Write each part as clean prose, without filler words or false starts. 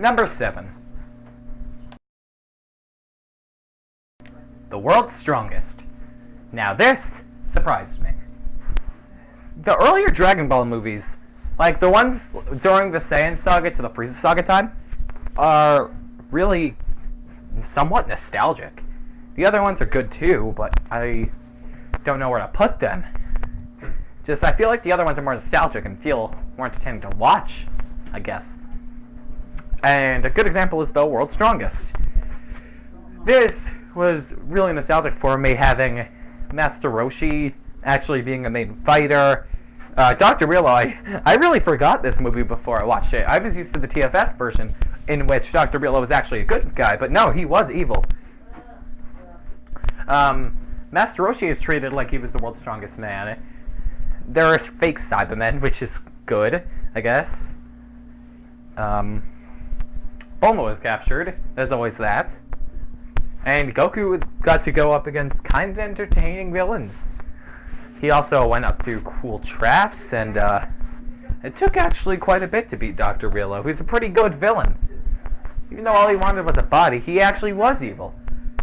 Number 7. The World's Strongest. Now this surprised me. The earlier Dragon Ball movies, like the ones during the Saiyan Saga to the Frieza Saga time, are really somewhat nostalgic. The other ones are good too, but I don't know where to put them. Just, I feel like the other ones are more nostalgic and feel more entertaining to watch, I guess. And a good example is The World's Strongest. This was really nostalgic for me, having Master Roshi actually being a main fighter. Dr. Realo, I really forgot this movie before I watched it. I was used to the TFS version, in which Dr. Realo was actually a good guy, but no, he was evil. Master Roshi is treated like he was the world's strongest man. There are fake Cybermen, which is good, I guess. Bulma was captured. There's always that. And Goku got to go up against kind of entertaining villains. He also went up through cool traps, and it took actually quite a bit to beat Dr. Realo, who's a pretty good villain. Even though all he wanted was a body, he actually was evil.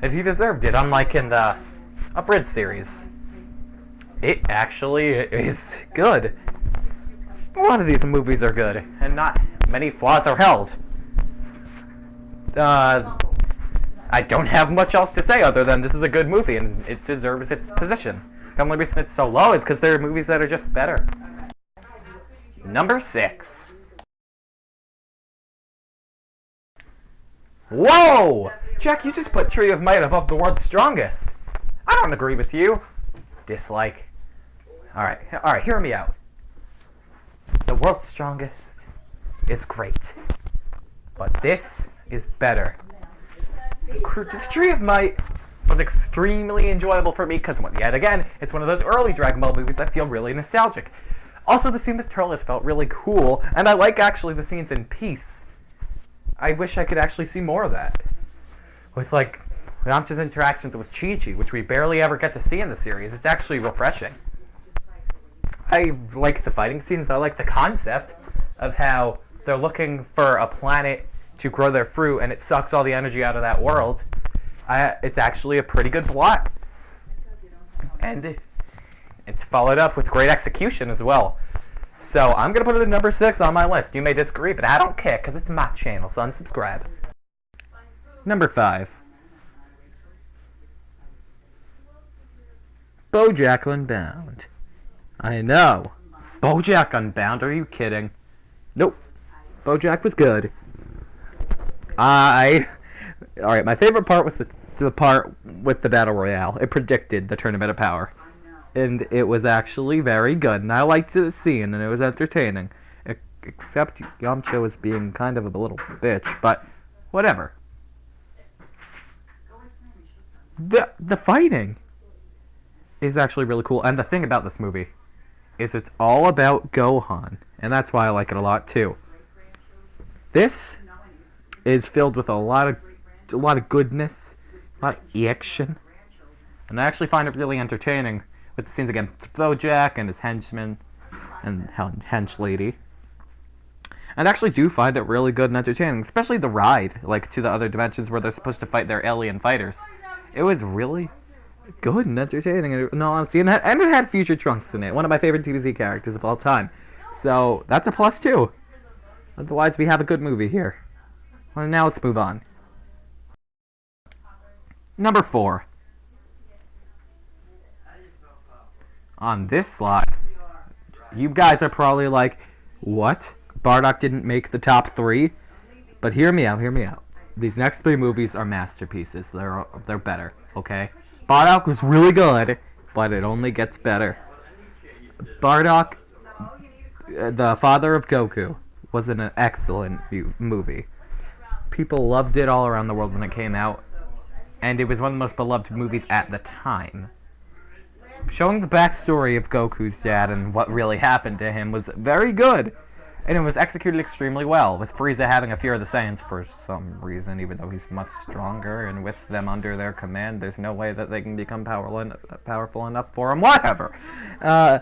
And he deserved it, unlike in the Abridged series. It actually is good. A lot of these movies are good, and not many flaws are held. I don't have much else to say other than this is a good movie, and it deserves its position. The only reason it's so low is because there are movies that are just better. Number 6. Whoa! Jack, you just put Tree of Might above The World's Strongest. I don't agree with you. Dislike. Alright, hear me out. The World's Strongest is great. But this is better. The Tree of Might was extremely enjoyable for me because, yet again, it's one of those early Dragon Ball movies that feel really nostalgic. Also, the scene with Turles felt really cool, and I like actually the scenes in Peace. I wish I could actually see more of that. With, like, Yamcha's interactions with Chi-Chi, which we barely ever get to see in the series. It's actually refreshing. I like the fighting scenes. I like the concept of how they're looking for a planet to grow their fruit, and it sucks all the energy out of that world. It's actually a pretty good plot. And it's followed up with great execution as well. So I'm going to put it at number 6 on my list. You may disagree, but I don't care, because it's my channel, so unsubscribe. Number 5. BoJack Unbound. I know. BoJack Unbound? Are you kidding? Nope. BoJack was good. Alright, my favorite part was the part with the Battle Royale. It predicted the Tournament of Power. And it was actually very good, and I liked the scene, and it was entertaining. Except Yamcha was being kind of a little bitch, but whatever. The fighting is actually really cool, and the thing about this movie is it's all about Gohan, and that's why I like it a lot too. This is filled with a lot of goodness, a lot of action, and I actually find it really entertaining with the scenes against BoJack and his henchmen and hench lady. And I actually do find it really good and entertaining, especially the ride, like to the other dimensions where they're supposed to fight their alien fighters. It was really good and entertaining, in all honesty, and it had Future Trunks in it, one of my favorite DBZ characters of all time. So that's a plus too. Otherwise, we have a good movie here. Well, now let's move on. Number 4. On this slide, you guys are probably like, what? Bardock didn't make the top 3? But hear me out. These next 3 movies are masterpieces. They're better, okay? Bardock was really good, but it only gets better. Bardock, the father of Goku, was an excellent movie. People loved it all around the world when it came out, and it was one of the most beloved movies at the time. Showing the backstory of Goku's dad and what really happened to him was very good, and it was executed extremely well, with Frieza having a fear of the Saiyans for some reason, even though he's much stronger, and with them under their command, there's no way that they can become powerful enough for him. Whatever. I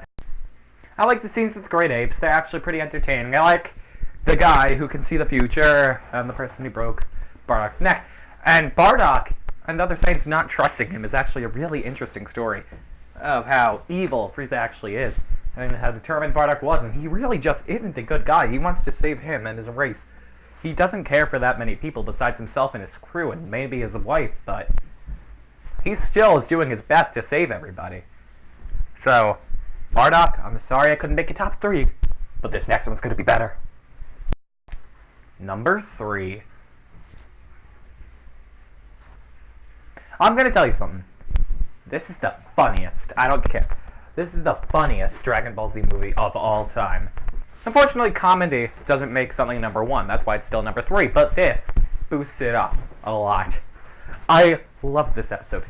like the scenes with Great Apes. They're actually pretty entertaining. I like the guy who can see the future, and the person who broke Bardock's neck. And Bardock and other Saiyans not trusting him is actually a really interesting story of how evil Frieza actually is, and how determined Bardock was, and he really just isn't a good guy. He wants to save him and his race. He doesn't care for that many people besides himself and his crew, and maybe his wife, but he still is doing his best to save everybody. So, Bardock, I'm sorry I couldn't make it top 3, but this next one's going to be better. Number 3. I'm going to tell you something. This is the funniest, I don't care. This is the funniest Dragon Ball Z movie of all time. Unfortunately, comedy doesn't make something number 1. That's why it's still number 3. But this boosts it up a lot. I love this episode.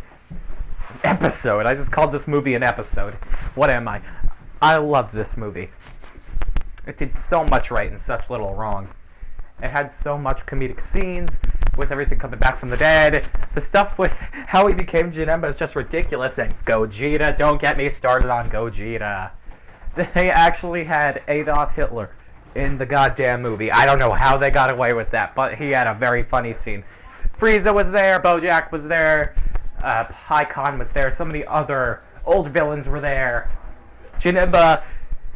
Episode? I just called this movie an episode. What am I? I love this movie. It did so much right and such little wrong. It had so much comedic scenes with everything coming back from the dead. The stuff with how he became Janemba is just ridiculous. And Gogeta, don't get me started on Gogeta. They actually had Adolf Hitler in the goddamn movie. I don't know how they got away with that, but he had a very funny scene. Frieza was there, Bojack was there, Pycon was there, so many other old villains were there. Janemba,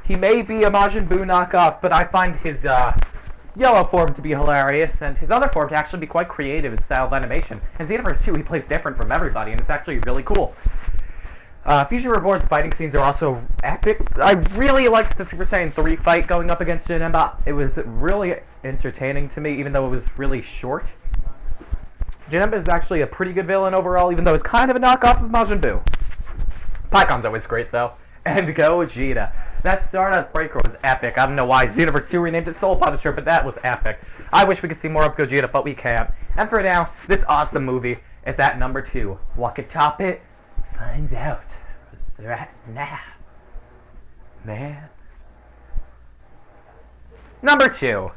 he may be a Majin Buu knockoff, but I find his yellow form to be hilarious, and his other form to actually be quite creative in style of animation. In Xenoverse 2, he plays different from everybody, and it's actually really cool. Fusion Reborn's fighting scenes are also epic. I really liked the Super Saiyan 3 fight going up against Janemba. It was really entertaining to me, even though it was really short. Janemba is actually a pretty good villain overall, even though it's kind of a knockoff of Majin Buu. Pycon's always great, though. And Gogeta. That Stardust Breaker was epic. I don't know why Xenoverse 2 renamed it Soul Punisher, but that was epic. I wish we could see more of Gogeta, but we can't. And for now, this awesome movie is at number 2. What could top it? Finds out right now. Man. Number 2.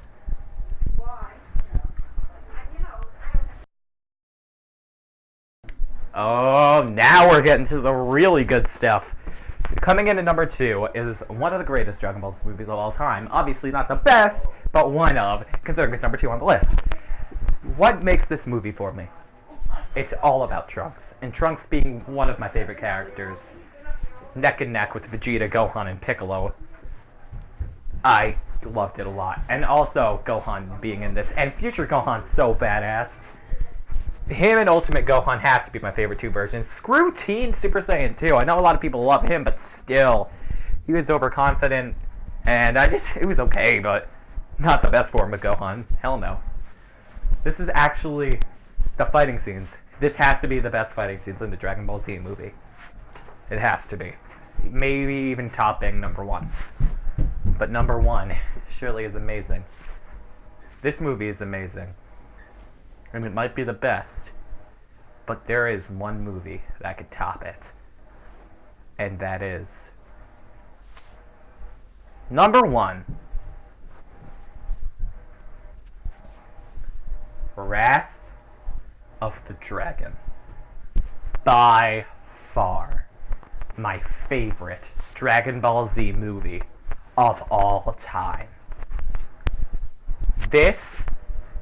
Oh, now we're getting to the really good stuff. Coming in at number 2 is one of the greatest Dragon Ball Z movies of all time. Obviously not the best, but one of, considering it's number 2 on the list. What makes this movie for me? It's all about Trunks, and Trunks being one of my favorite characters. Neck and neck with Vegeta, Gohan, and Piccolo. I loved it a lot. And also Gohan being in this, and future Gohan's so badass. Him and Ultimate Gohan have to be my favorite 2 versions. Screw Teen Super Saiyan 2. I know a lot of people love him, but still. He was overconfident, and it was okay, but not the best form of Gohan. Hell no. This is actually the fighting scenes. This has to be the best fighting scenes in the Dragon Ball Z movie. It has to be. Maybe even topping number 1. But number 1 surely is amazing. This movie is amazing. And it might be the best, but there is one movie that could top it. And that is number 1. Wrath of the Dragon. By far my favorite Dragon Ball Z movie of all time. This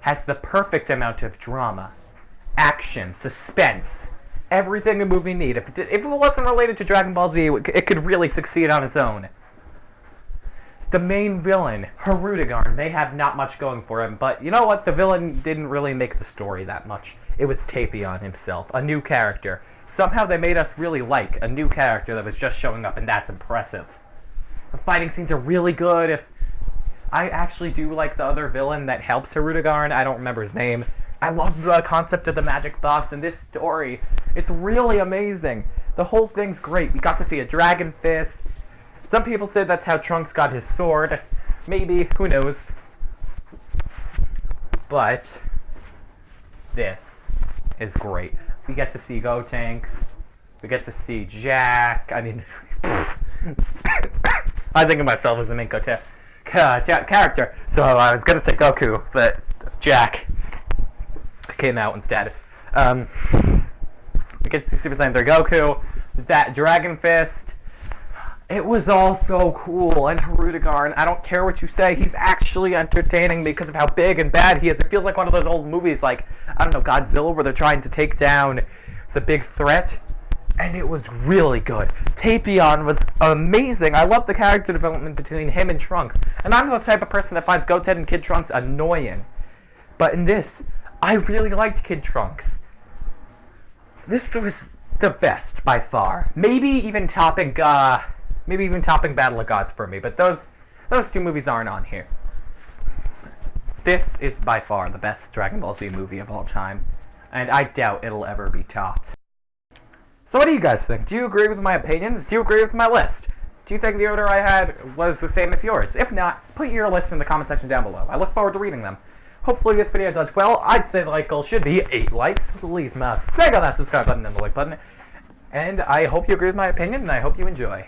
has the perfect amount of drama, action, suspense, everything a movie needs. If it wasn't related to Dragon Ball Z, it could really succeed on its own. The main villain, Hirudegarn, may have not much going for him, but you know what? The villain didn't really make the story that much. It was Tapion himself, a new character. Somehow they made us really like a new character that was just showing up, and that's impressive. The fighting scenes are really good. I actually do like the other villain that helps Hirudegarn. I don't remember his name. I love the concept of the magic box in this story. It's really amazing. The whole thing's great. We got to see a dragon fist. Some people say that's how Trunks got his sword. Maybe. Who knows? But this is great. We get to see Gotenks. We get to see Jack. I mean, I think of myself as the main character. So I was gonna say Goku, but Jack came out instead. We get to see Super Saiyan 3 Goku, that Dragon Fist, It was all so cool, and Hirudegarn, I don't care what you say, he's actually entertaining because of how big and bad he is. It feels like one of those old movies like, I don't know, Godzilla, where they're trying to take down the big threat. And it was really good. Tapion was amazing. I love the character development between him and Trunks. And I'm the type of person that finds Goten and Kid Trunks annoying. But in this, I really liked Kid Trunks. This was the best by far. Maybe even topping Battle of Gods for me. But those two movies aren't on here. This is by far the best Dragon Ball Z movie of all time. And I doubt it'll ever be topped. So what do you guys think? Do you agree with my opinions? Do you agree with my list? Do you think the order I had was the same as yours? If not, put your list in the comment section down below. I look forward to reading them. Hopefully this video does well. I'd say the like goal should be 8 likes. Please smash that subscribe button and the like button. And I hope you agree with my opinion, and I hope you enjoy.